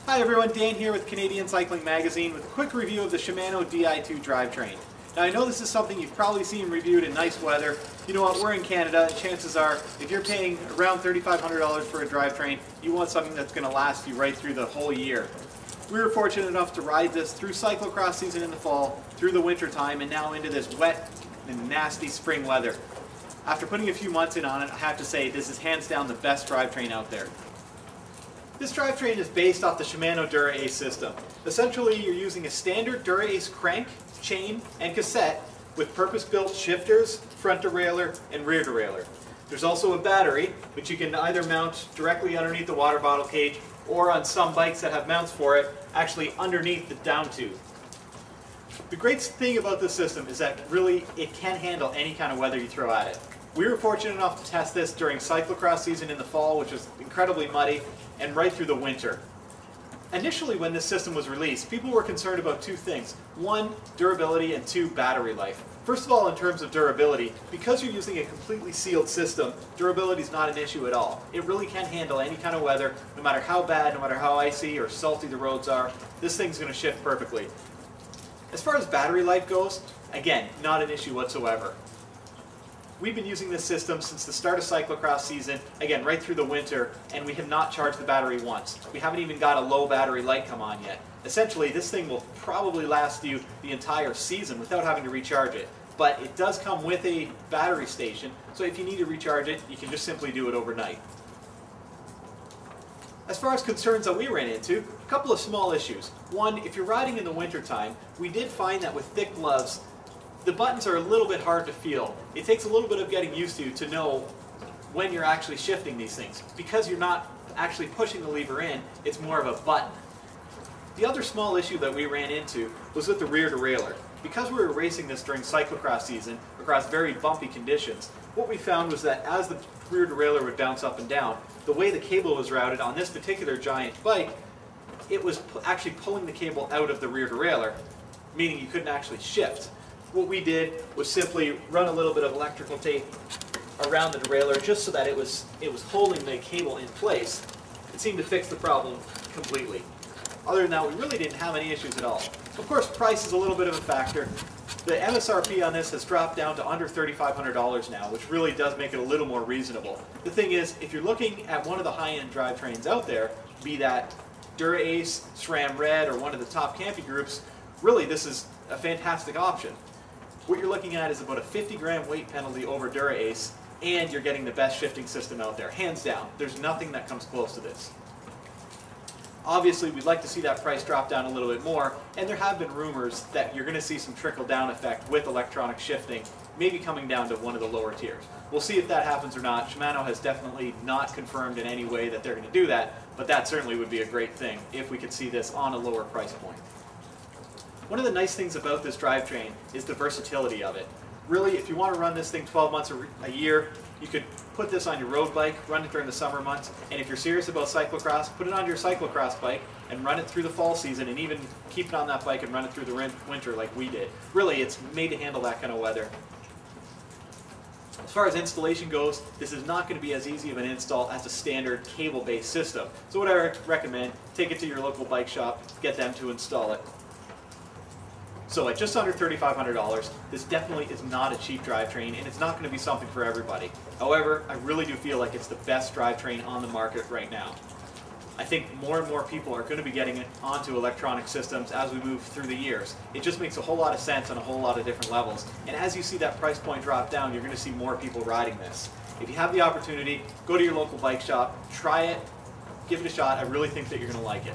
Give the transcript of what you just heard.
Hi everyone, Dan here with Canadian Cycling Magazine with a quick review of the Shimano Di2 drivetrain. Now I know this is something you've probably seen reviewed in nice weather. You know what, we're in Canada and chances are if you're paying around $3,500 for a drivetrain, you want something that's going to last you right through the whole year. We were fortunate enough to ride this through cyclocross season in the fall, through the winter time, and now into this wet and nasty spring weather. After putting a few months in on it, I have to say this is hands down the best drivetrain out there. This drivetrain is based off the Shimano Dura-Ace system. Essentially, you're using a standard Dura-Ace crank, chain, and cassette with purpose-built shifters, front derailleur, and rear derailleur. There's also a battery, which you can either mount directly underneath the water bottle cage, or on some bikes that have mounts for it, actually underneath the down tube. The great thing about this system is that really it can handle any kind of weather you throw at it. We were fortunate enough to test this during cyclocross season in the fall, which was incredibly muddy, and right through the winter. Initially, when this system was released, people were concerned about two things. One, durability, and two, battery life. First of all, in terms of durability, because you're using a completely sealed system, durability is not an issue at all. It really can handle any kind of weather, no matter how bad, no matter how icy or salty the roads are. This thing's going to shift perfectly. As far as battery life goes, again, not an issue whatsoever. We've been using this system since the start of cyclocross season, again, right through the winter, and we have not charged the battery once. We haven't even got a low battery light come on yet. Essentially, this thing will probably last you the entire season without having to recharge it. But it does come with a battery station, so if you need to recharge it, you can just simply do it overnight. As far as concerns that we ran into, a couple of small issues. One, if you're riding in the wintertime, we did find that with thick gloves, the buttons are a little bit hard to feel. It takes a little bit of getting used to know when you're actually shifting these things. Because you're not actually pushing the lever in, it's more of a button. The other small issue that we ran into was with the rear derailleur. Because we were racing this during cyclocross season, across very bumpy conditions, what we found was that as the rear derailleur would bounce up and down, the way the cable was routed on this particular giant bike, it was actually pulling the cable out of the rear derailleur, meaning you couldn't actually shift. What we did was simply run a little bit of electrical tape around the derailleur just so that it was holding the cable in place. It seemed to fix the problem completely. Other than that, we really didn't have any issues at all. Of course, price is a little bit of a factor. The MSRP on this has dropped down to under $3,500 now, which really does make it a little more reasonable. The thing is, if you're looking at one of the high-end drivetrains out there, be that Dura-Ace, SRAM Red, or one of the top camping groups, really this is a fantastic option. What you're looking at is about a 50-gram weight penalty over Dura-Ace, and you're getting the best shifting system out there, hands down. There's nothing that comes close to this. Obviously, we'd like to see that price drop down a little bit more, and there have been rumors that you're going to see some trickle-down effect with electronic shifting, maybe coming down to one of the lower tiers. We'll see if that happens or not. Shimano has definitely not confirmed in any way that they're going to do that, but that certainly would be a great thing if we could see this on a lower price point. One of the nice things about this drivetrain is the versatility of it. Really, if you want to run this thing 12 months a year, you could put this on your road bike, run it during the summer months, and if you're serious about cyclocross, put it on your cyclocross bike and run it through the fall season, and even keep it on that bike and run it through the winter like we did. Really, it's made to handle that kind of weather. As far as installation goes, this is not going to be as easy of an install as a standard cable-based system. So what I recommend, take it to your local bike shop, get them to install it. So at just under $3,500, this definitely is not a cheap drivetrain, and it's not going to be something for everybody. However, I really do feel like it's the best drivetrain on the market right now. I think more and more people are going to be getting onto electronic systems as we move through the years. It just makes a whole lot of sense on a whole lot of different levels. And as you see that price point drop down, you're going to see more people riding this. If you have the opportunity, go to your local bike shop, try it, give it a shot. I really think that you're going to like it.